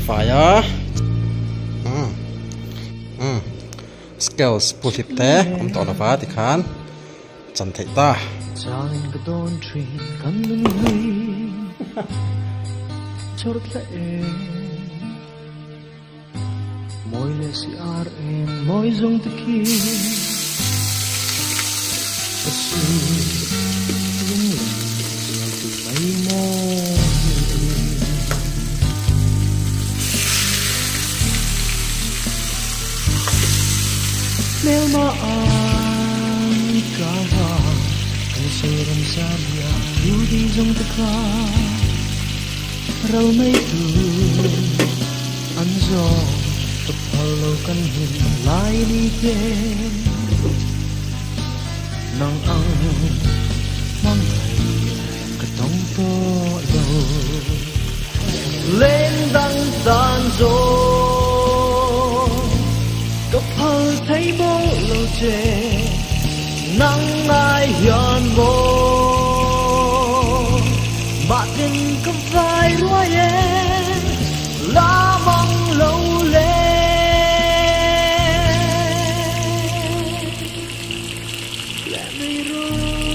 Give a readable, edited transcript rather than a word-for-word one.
fire skills put it there om to va ti khan chan thei ta Changin ka don train kan nun hui chorot la moi le si ar en moi zong te ki asu yung tu mai mo Mel ma an ka va Sirem sabia Yudi zong teka Rau may tu Anzo Kapalo kan hin Lai ni te Nang ang Mangay Katong to lo Lên đăng tan zo Kapal thay bố lo chê nắng ai hiền mô mà tình cầm vai ruồi em lá măng lâu lên let me roll